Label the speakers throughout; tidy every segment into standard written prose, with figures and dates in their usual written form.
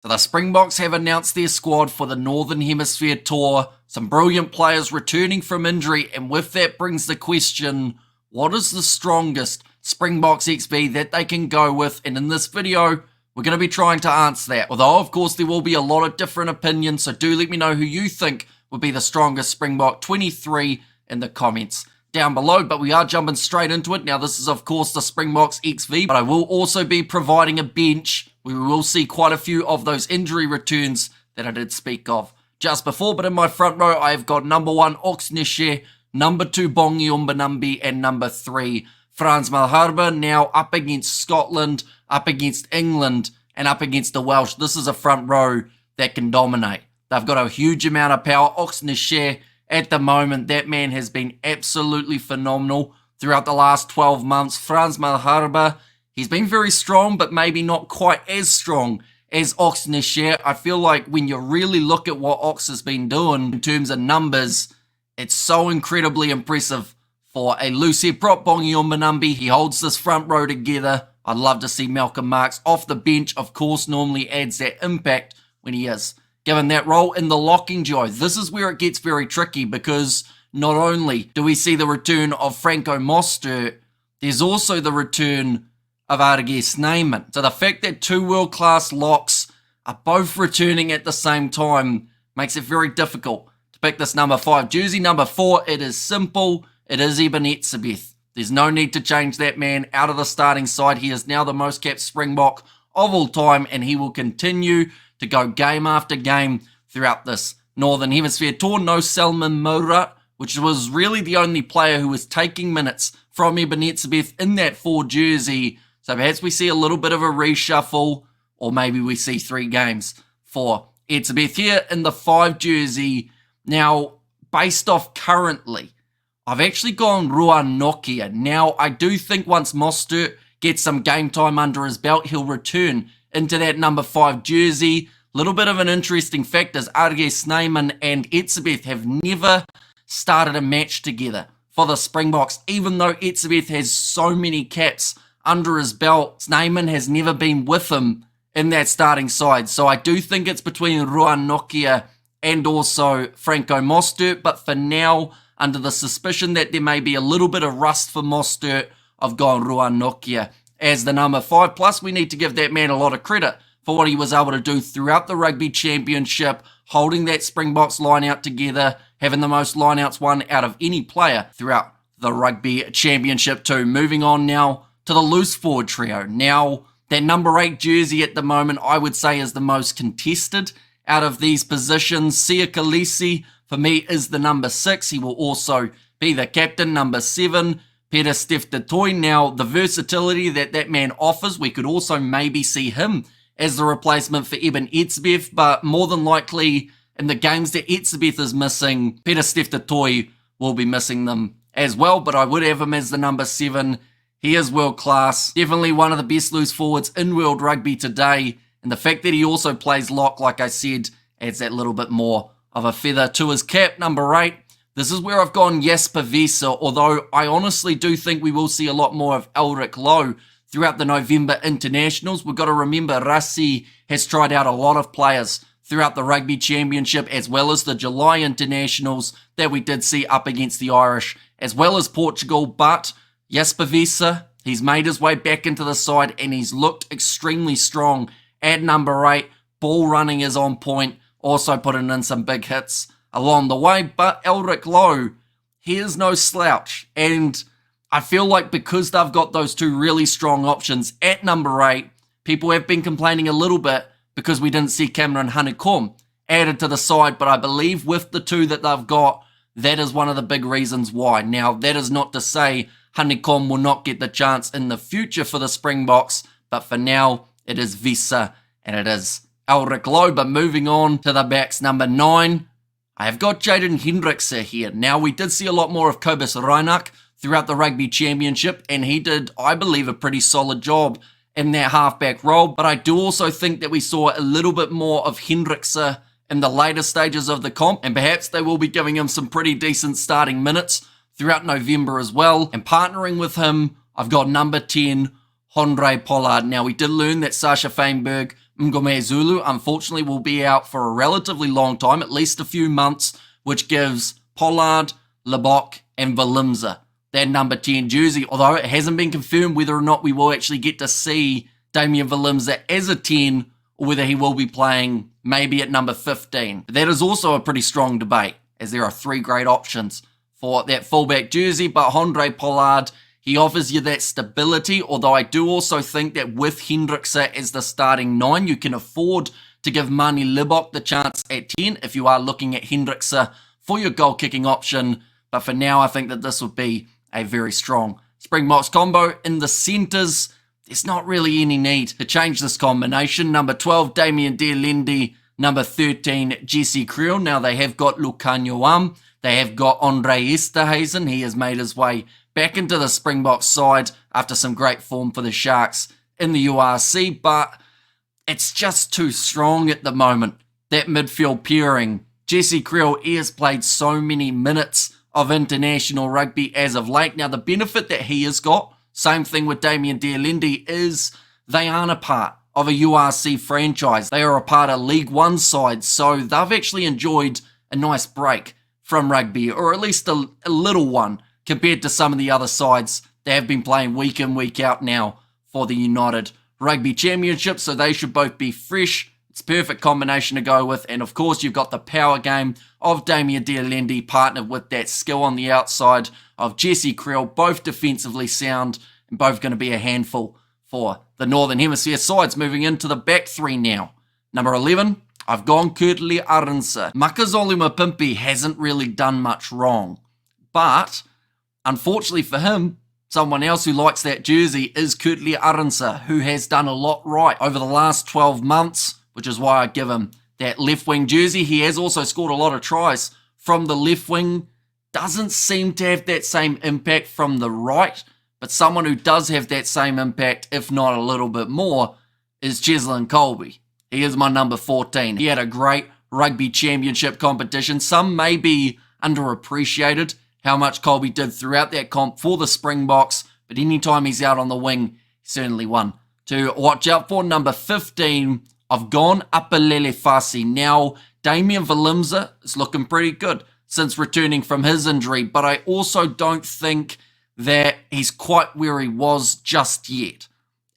Speaker 1: So the Springboks have announced their squad for the Northern Hemisphere tour. Some brilliant players returning from injury, and with that brings the question, what is the strongest Springboks XV that they can go with? And in this video, we're going to be trying to answer that. Although, of course, there will be a lot of different opinions, so do let me know who you think would be the strongest Springbok 23 in the comments down below. But we are jumping straight into it. Now, this is, of course, the Springboks XV, but I will also be providing a bench. We will see quite a few of those injury returns that I did speak of just before. But in my front row, I've got number 1, Oxnard, number 2, Bongi Umbanambi, and number 3, Frans Malherbe. Now up against Scotland, up against England, and up against the Welsh. This is a front row that can dominate. They've got a huge amount of power. Oxnard, at the moment, that man has been absolutely phenomenal throughout the last 12 months. Frans Malherbe, he's been very strong, but maybe not quite as strong as Oxnard. I feel like when you really look at what Ox has been doing in terms of numbers, it's so incredibly impressive for a loose head prop. Bongi Umbanambi, he holds this front row together. I'd love to see Malcolm Marx off the bench, of course, normally adds that impact when he is given that role in the locking duo. This is where it gets very tricky, because not only do we see the return of Franco Mostert, there's also the return of Arge Snyman. So the fact that two world-class locks are both returning at the same time makes it very difficult to pick this number 5 jersey. Number 4, it is simple. It is Eben Etzebeth. There's no need to change that man out of the starting side. He is now the most capped Springbok of all time, and he will continue to go game after game throughout this Northern Hemisphere tour. No Salman Morat, which was really the only player who was taking minutes from Eben Etzebeth in that 4 jersey. So perhaps we see a little bit of a reshuffle, or maybe we see 3 games for Etzebeth here in the 5 jersey. Now, based off currently, I've actually gone Ruan Nokia. Now, I do think once Mostert gets some game time under his belt, he'll return into that number 5 jersey. Little bit of an interesting fact is Arge Snyman and Etzebeth have never started a match together for the Springboks. Even though Etzebeth has so many caps under his belt, Snyman has never been with him in that starting side. So I do think it's between Ruan Nokia and also Franco Mostert. But for now, under the suspicion that there may be a little bit of rust for Mostert, I've gone Ruan Nokia as the number 5. Plus, we need to give that man a lot of credit for what he was able to do throughout the Rugby Championship, holding that Springboks line-out together, having the most line-outs won out of any player throughout the Rugby Championship too. Moving on now to the loose forward trio. Now, that number 8 jersey at the moment, I would say, is the most contested out of these positions. Sia Khaleesi, for me, is the number 6. He will also be the captain. Number 7, Peter Steph de Toy. Now, the versatility that that man offers, we could also maybe see him as the replacement for Eben Etzebeth, but more than likely, in the games that Etzebeth is missing, Peter Steph de Toy will be missing them as well, but I would have him as the number 7. He is world class, definitely one of the best loose forwards in world rugby today, and the fact that he also plays lock, like I said, adds that little bit more of a feather to his cap. Number 8, this is where I've gone Jasper Wiese, although I honestly do think we will see a lot more of Elric Lowe throughout the November internationals. We've got to remember Rassie has tried out a lot of players throughout the Rugby Championship, as well as the July internationals that we did see up against the Irish, as well as Portugal. But Jasper Wiese, he's made his way back into the side, and he's looked extremely strong at number 8. Ball running is on point, also putting in some big hits along the way. But Elric Lowe, he is no slouch, and I feel like because they've got those 2 really strong options at number 8, people have been complaining a little bit because we didn't see Cameron Hanekom added to the side, but I believe with the 2 that they've got, that is one of the big reasons why. Now, that is not to say Hanekom will not get the chance in the future for the Springboks, but for now, it is Wiese and it is Elric Lowe. But moving on to the backs, number 9, I have got Jaden Hendrikse here. Now, we did see a lot more of Kobus Reinach throughout the Rugby Championship, and he did, I believe, a pretty solid job in that halfback role. But I do also think that we saw a little bit more of Hendrikse in the later stages of the comp, and perhaps they will be giving him some pretty decent starting minutes throughout November as well. And partnering with him, I've got number 10, Honore Pollard. Now, we did learn that Sasha Feinberg Ngome Zulu, unfortunately, will be out for a relatively long time, at least a few months, which gives Pollard, Lebok, and Valimza that number 10 jersey, although it hasn't been confirmed whether or not we will actually get to see Damian Valimza as a 10, or whether he will be playing maybe at number 15. But that is also a pretty strong debate, as there are 3 great options for that fullback jersey, but Handré Pollard, he offers you that stability, although I do also think that with Hendrikse as the starting 9, you can afford to give Mani Libok the chance at 10 if you are looking at Hendrikse for your goal-kicking option. But for now, I think that this would be a very strong Springboks combo. In the centres, there's not really any need to change this combination. Number 12, Damien Dearlendi. Number 13, Jesse Creel. Now they have got Lucanio. They have got Andre Esterhazen. He has made his way back into the Springboks side after some great form for the Sharks in the URC, but it's just too strong at the moment. That midfield pairing. Jesse Creel, he has played so many minutes of international rugby as of late. Now, the benefit that he has got, same thing with Damien Dearlendi, is they aren't a part of a URC franchise. They are a part of League One sides, so they've actually enjoyed a nice break from rugby, or at least a little one, compared to some of the other sides that have been playing week in, week out now for the United Rugby Championship, so they should both be fresh. It's a perfect combination to go with, and of course you've got the power game of Damien Dearlendi partnered with that skill on the outside of Jesse Creel, both defensively sound and both going to be a handful for the Northern Hemisphere sides. Moving into the back 3 now. Number 11, I've gone Kurtley Arunsa. Makazole Mapimpi hasn't really done much wrong, but unfortunately for him, someone else who likes that jersey is Kurtley Arunsa, who has done a lot right over the last 12 months, which is why I give him that left wing jersey. He has also scored a lot of tries from the left wing. Doesn't seem to have that same impact from the right, but someone who does have that same impact, if not a little bit more, is Cheslin Colby. He is my number 14. He had a great Rugby Championship competition. Some may be underappreciated how much Colby did throughout that comp for the Springboks, but anytime he's out on the wing, he's certainly one to watch out for. Number 15, I've gone Apalele Fasi. Now, Damian Valimza is looking pretty good since returning from his injury, but I also don't think that he's quite where he was just yet.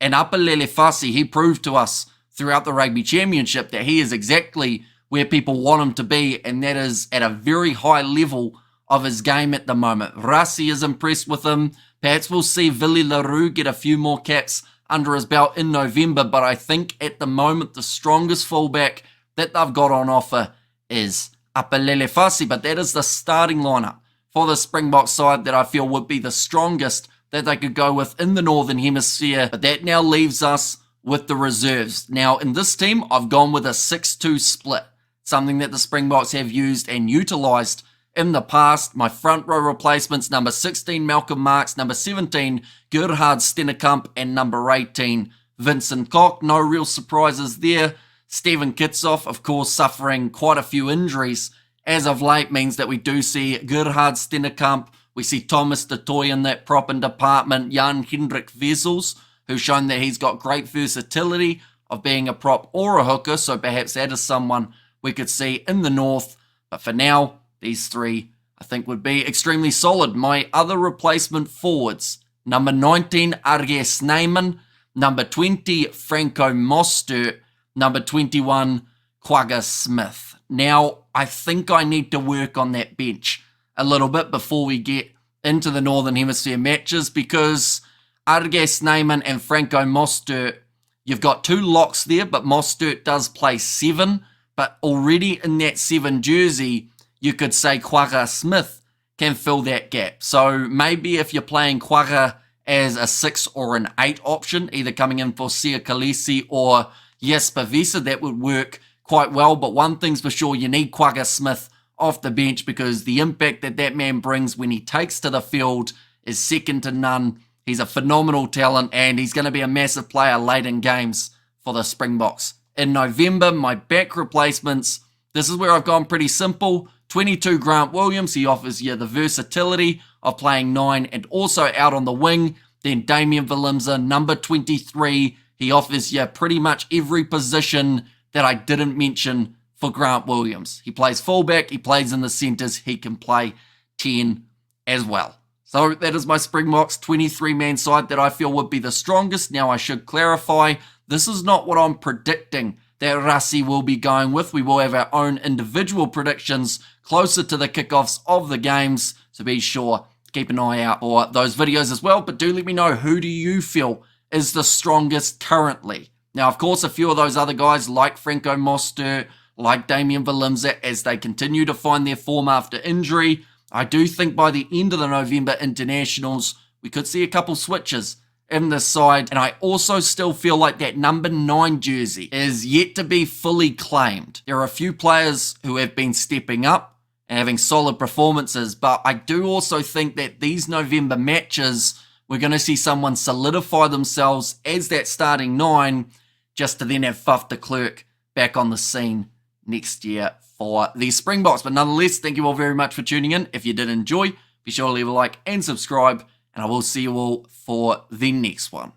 Speaker 1: And Apalele Fasi, he proved to us throughout the Rugby Championship that he is exactly where people want him to be, and that is at a very high level of his game at the moment. Rassi is impressed with him. Perhaps we'll see Willie LaRue get a few more caps under his belt in November, but I think at the moment the strongest fullback that they've got on offer is Apalele Fasi, but that is the starting lineup for the Springboks side that I feel would be the strongest that they could go with in the Northern Hemisphere. But that now leaves us with the reserves. Now, in this team, I've gone with a 6-2 split, something that the Springboks have used and utilised in the past. My front row replacements, number 16, Malcolm Marks, number 17, Gerhard Stennekamp, and number 18, Vincent Koch. No real surprises there. Steven Kitsoff, of course, suffering quite a few injuries as of late, means that we do see Gerhard Stennekamp. We see Thomas de Toy in that prop and department. Jan Hendrik Wessels, who's shown that he's got great versatility of being a prop or a hooker, so perhaps that is someone we could see in the north. But for now, these 3, I think, would be extremely solid. My other replacement forwards, number 19, Arge Snyman, number 20, Franco Mostert, number 21, Quagga Smith. Now, I think I need to work on that bench a little bit before we get into the Northern Hemisphere matches, because Arge Snyman and Franco Mostert, you've got 2 locks there, but Mostert does play 7, but already in that 7 jersey, you could say Quagga Smith can fill that gap. So maybe if you're playing Quagga as a 6 or an 8 option, either coming in for Sia Khaleesi or Jesper Visa, that would work quite well. But one thing's for sure, you need Quagga Smith off the bench, because the impact that that man brings when he takes to the field is second to none. He's a phenomenal talent, and he's going to be a massive player late in games for the Springboks. In November, my back replacements, this is where I've gone pretty simple. 22, Grant Williams. He offers you the versatility of playing 9 and also out on the wing. Then Damian Valimza, number 23, He offers you pretty much every position that I didn't mention for Grant Williams. He plays fullback, he plays in the centres, he can play 10 as well. So that is my Springboks 23-man side that I feel would be the strongest. Now I should clarify, this is not what I'm predicting that Rassi will be going with. We will have our own individual predictions closer to the kickoffs of the games, so be sure to keep an eye out for those videos as well. But do let me know, who do you feel is the strongest currently? Now, of course, a few of those other guys like Franco Mostert, like Damien Valimza, as they continue to find their form after injury, I do think by the end of the November internationals, we could see a couple switches in this side. And I also still feel like that number 9 jersey is yet to be fully claimed. There are a few players who have been stepping up and having solid performances, but I do also think that these November matches, we're going to see someone solidify themselves as that starting 9, just to then have Faf de Klerk back on the scene next year for the Springboks. But nonetheless, thank you all very much for tuning in. If you did enjoy, be sure to leave a like and subscribe, and I will see you all for the next one.